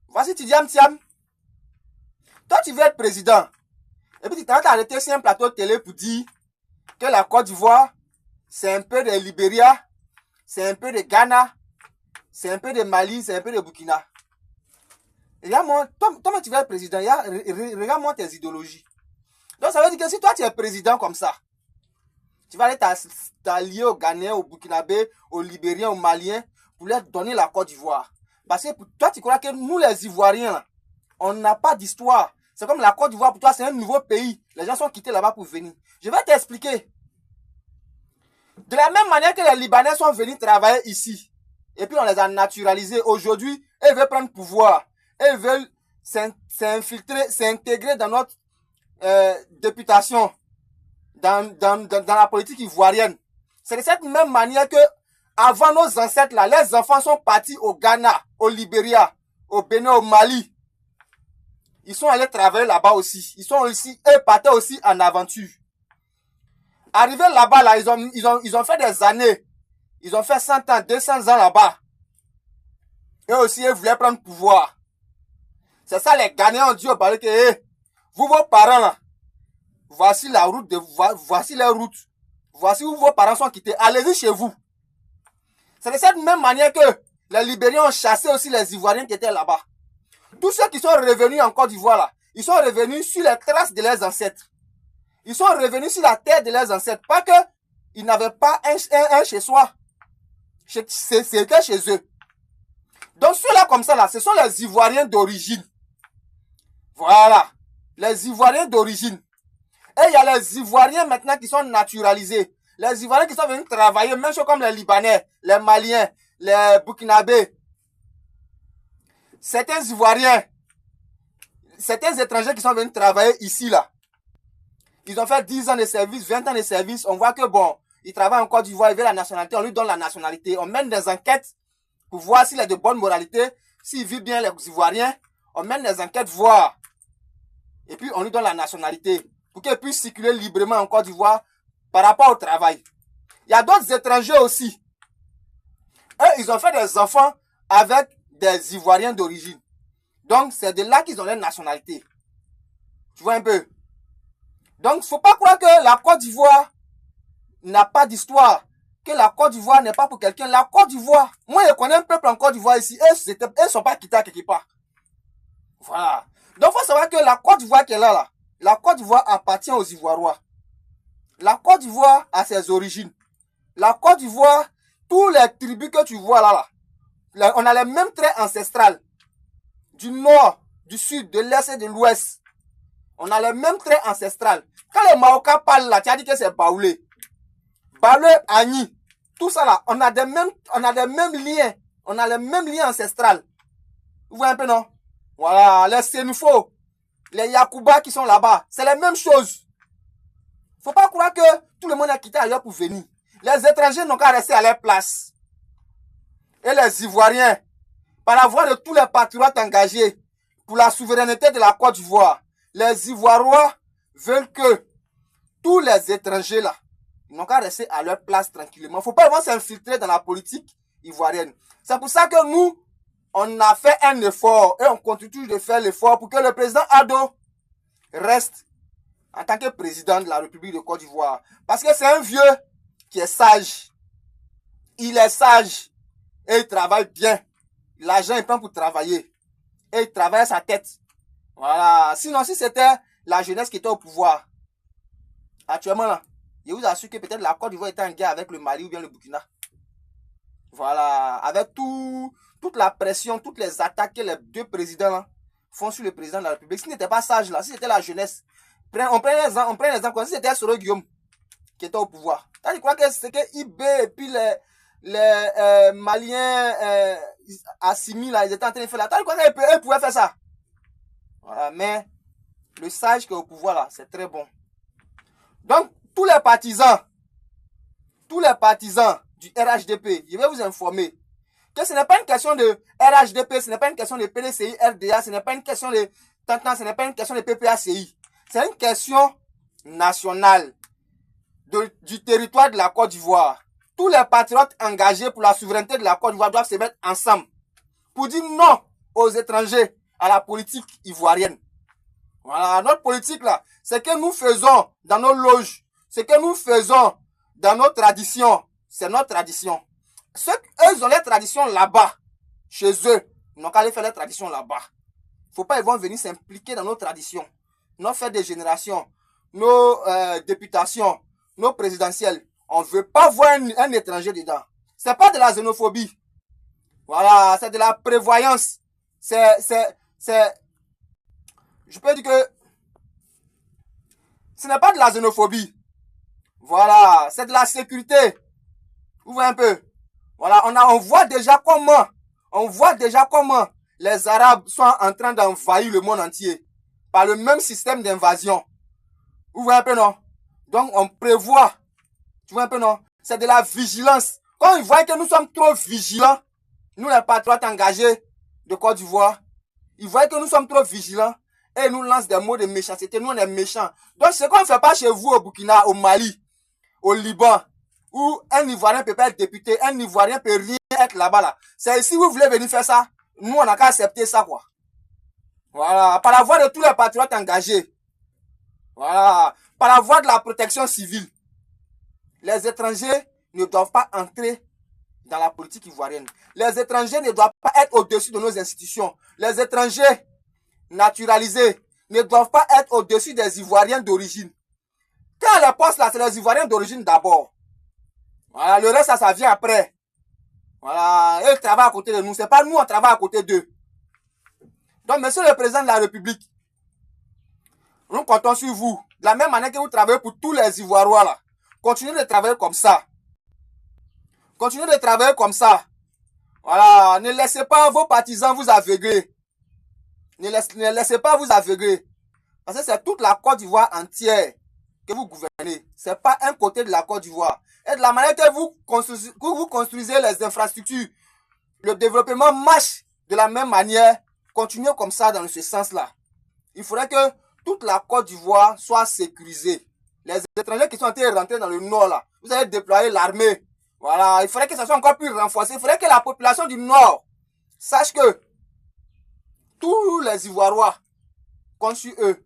Voici Tidiane Thiam. Toi, tu veux être président. Et puis tu t'arrêtes d'arrêter sur un plateau de télé pour dire que la Côte d'Ivoire, c'est un peu de Libéria, c'est un peu de Ghana, c'est un peu de Mali, c'est un peu de Burkina. Regarde-moi, toi, tu veux être président, regarde-moi tes idéologies. Donc ça veut dire que si toi tu es président comme ça, tu vas aller t'allier aux Ghanéens, aux Burkinabés, aux Libériens, aux Maliens pour leur donner la Côte d'Ivoire. Parce que pour toi tu crois que nous les Ivoiriens, là, on n'a pas d'histoire. C'est comme la Côte d'Ivoire pour toi, c'est un nouveau pays. Les gens sont quittés là-bas pour venir. Je vais t'expliquer. De la même manière que les Libanais sont venus travailler ici, et puis on les a naturalisés. Aujourd'hui, ils veulent prendre pouvoir. Ils veulent s'infiltrer, s'intégrer dans notre députation, dans la politique ivoirienne. C'est de cette même manière que, avant nos ancêtres là, les enfants sont partis au Ghana, au Libéria, au Bénin, au Mali. Ils sont allés travailler là-bas aussi. Ils sont aussi, eux partaient aussi en aventure. Arrivés là-bas, là, ils ont fait des années. Ils ont fait 100 ans, 200 ans là-bas. Eux aussi, ils voulaient prendre pouvoir. C'est ça, les Ghanéens ont dit au Balé que, hey, vous, vos parents, là, voici la route, voici les routes. Voici où vos parents sont quittés. Allez-y chez vous. C'est de cette même manière que les Libériens ont chassé aussi les Ivoiriens qui étaient là-bas. Tous ceux qui sont revenus en Côte d'Ivoire, là, ils sont revenus sur les traces de leurs ancêtres. Ils sont revenus sur la terre de leurs ancêtres. Pas que ils n'avaient pas un chez soi. C'était chez eux. Donc ceux-là comme ça, là, ce sont les Ivoiriens d'origine. Voilà. Les Ivoiriens d'origine. Et il y a les Ivoiriens maintenant qui sont naturalisés. Les Ivoiriens qui sont venus travailler, même chose comme les Libanais, les Maliens, les Burkinabés. Certains Ivoiriens, certains étrangers qui sont venus travailler ici, là. Ils ont fait 10 ans de service, 20 ans de service. On voit que bon, ils travaillent en Côte d'Ivoire, ils veulent la nationalité, on lui donne la nationalité. On mène des enquêtes pour voir s'il a de bonnes moralités, s'il vit bien les Ivoiriens. On mène des enquêtes voir. Et puis on lui donne la nationalité pour qu'il puisse circuler librement en Côte d'Ivoire par rapport au travail. Il y a d'autres étrangers aussi. Eux, ils ont fait des enfants avec des Ivoiriens d'origine. Donc, c'est de là qu'ils ont leur nationalité. Tu vois un peu? Donc, il ne faut pas croire que la Côte d'Ivoire n'a pas d'histoire. Que la Côte d'Ivoire n'est pas pour quelqu'un. La Côte d'Ivoire, moi, je connais un peuple en Côte d'Ivoire ici. Eux ne sont pas quittés quelque part. Voilà. Donc, il faut savoir que la Côte d'Ivoire qui est là, la Côte d'Ivoire appartient aux Ivoiriens. La Côte d'Ivoire a ses origines. La Côte d'Ivoire, tous les tribus que tu vois là, on a les mêmes traits ancestrales. Du nord, du sud, de l'est et de l'ouest. On a les mêmes traits ancestrales. Quand les Maokas parlent là, tu as dit que c'est Baoulé. Baoulé, Agni. Tout ça là, on a des mêmes liens. On a les mêmes liens ancestrales. Vous voyez un peu, non? Voilà, les Sénoufo, les Yakuba qui sont là-bas, c'est les mêmes choses. Faut pas croire que tout le monde a quitté ailleurs pour venir. Les étrangers n'ont qu'à rester à leur place. Et les Ivoiriens, par la voix de tous les patriotes engagés pour la souveraineté de la Côte d'Ivoire, les Ivoiriens veulent que tous les étrangers là, ils n'ont qu'à rester à leur place tranquillement. Faut pas vraiment s'infiltrer dans la politique ivoirienne. C'est pour ça que nous, on a fait un effort et on continue toujours de faire l'effort pour que le président Ado reste en tant que président de la République de Côte d'Ivoire. Parce que c'est un vieux qui est sage. Il est sage et il travaille bien. L'argent, il prend pour travailler. Et il travaille à sa tête. Voilà. Sinon, si c'était la jeunesse qui était au pouvoir, actuellement, là, je vous assure que peut-être la Côte d'Ivoire était en guerre avec le Mali ou bien le Burkina. Voilà. Avec toute la pression, toutes les attaques que les deux présidents là, font sur le président de la République. S'il n'était pas sage là, si c'était la jeunesse, on prend un exemple comme si c'était Soro Guillaume qui était au pouvoir. Tu crois que c'est que IB et puis les Maliens Assimi là, ils étaient en train de faire là. Tu crois qu'ils pouvaient faire ça? Voilà, mais le sage qui est au pouvoir là, c'est très bon. Donc, tous les partisans du RHDP, je vais vous informer que ce n'est pas une question de RHDP, ce n'est pas une question de PDCI, RDA, ce n'est pas une question de Tantan, ce n'est pas une question de PPACI. C'est une question nationale du territoire de la Côte d'Ivoire. Tous les patriotes engagés pour la souveraineté de la Côte d'Ivoire doivent se mettre ensemble pour dire non aux étrangers à la politique ivoirienne. Voilà, notre politique là, ce que nous faisons dans nos loges, ce que nous faisons dans nos traditions, c'est notre tradition. Eux, ils ont les traditions là-bas, chez eux. Ils n'ont qu'à aller faire les traditions là-bas. Faut pas, ils vont venir s'impliquer dans nos traditions, nos fêtes de génération, nos députations, nos présidentielles. On ne veut pas voir un étranger dedans. C'est pas de la xénophobie. Voilà, c'est de la prévoyance. Je peux dire que ce n'est pas de la xénophobie. Voilà, c'est de la sécurité. Vous voyez un peu. Voilà, on voit déjà comment les Arabes sont en train d'envahir le monde entier par le même système d'invasion. Vous voyez un peu, non? Donc, on prévoit. Tu vois un peu, non? C'est de la vigilance. Quand ils voient que nous sommes trop vigilants, nous les patriotes engagés de Côte d'Ivoire, ils voient que nous sommes trop vigilants et ils nous lancent des mots de méchanceté. Nous, on est méchants. Donc, ce qu'on ne fait pas chez vous au Burkina, au Mali, au Liban, où un Ivoirien peut pas être député, un Ivoirien peut rien être là-bas, là. C'est si vous voulez venir faire ça, nous, on n'a qu'à accepter ça, quoi. Voilà. Par la voix de tous les patriotes engagés. Voilà. Par la voix de la protection civile. Les étrangers ne doivent pas entrer dans la politique ivoirienne. Les étrangers ne doivent pas être au-dessus de nos institutions. Les étrangers naturalisés ne doivent pas être au-dessus des Ivoiriens d'origine. Quand les postes là, c'est les Ivoiriens d'origine d'abord. Voilà, le reste, ça vient après. Voilà, ils travaillent à côté de nous. C'est pas nous, on travaille à côté d'eux. Donc, monsieur le président de la République, nous comptons sur vous. De la même manière que vous travaillez pour tous les Ivoiriens là. Continuez de travailler comme ça. Continuez de travailler comme ça. Voilà, ne laissez pas vos partisans vous aveugler. Ne laissez pas vous aveugler. Parce que c'est toute la Côte d'Ivoire entière que vous gouvernez. C'est pas un côté de la Côte d'Ivoire. Et de la manière que vous construisez les infrastructures, le développement marche de la même manière. Continuez comme ça dans ce sens-là. Il faudrait que toute la Côte d'Ivoire soit sécurisée. Les étrangers qui sont en train de rentrer dans le nord, là, vous allez déployer l'armée. Voilà, il faudrait que ça soit encore plus renforcé. Il faudrait que la population du nord sache que tous les Ivoiriens comptent sur eux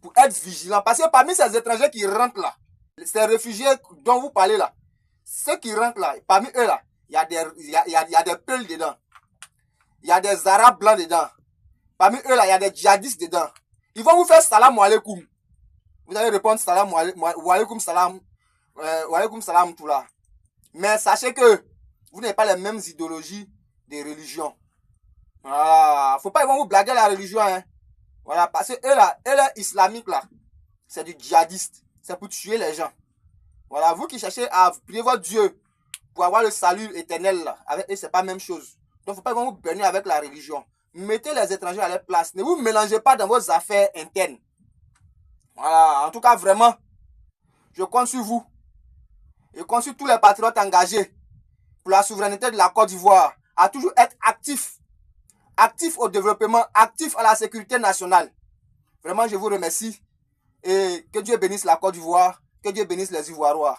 pour être vigilants. Parce que parmi ces étrangers qui rentrent là, ces réfugiés dont vous parlez là, ceux qui rentrent là, parmi eux là, il y a des peuls dedans. Il y a des Arabes blancs dedans. Parmi eux là, il y a des djihadistes dedans. Ils vont vous faire salam alaikum. Vous allez répondre salam alaikum salam. Alaikum salam tout là. Mais sachez que vous n'avez pas les mêmes idéologies des religions. Voilà. Faut pas, ils vont vous blaguer la religion, hein. Voilà, parce que eux là, islamique là, c'est du djihadiste. C'est pour tuer les gens. Voilà, vous qui cherchez à prier votre Dieu pour avoir le salut éternel là, avec eux, c'est pas la même chose. Donc, faut pas, ils vont vous bénir avec la religion. Mettez les étrangers à leur place. Ne vous mélangez pas dans vos affaires internes. Voilà, en tout cas, vraiment, je compte sur vous. Je compte sur tous les patriotes engagés pour la souveraineté de la Côte d'Ivoire, à toujours être actifs. Actifs au développement, actifs à la sécurité nationale. Vraiment, je vous remercie. Et que Dieu bénisse la Côte d'Ivoire, que Dieu bénisse les Ivoiriens.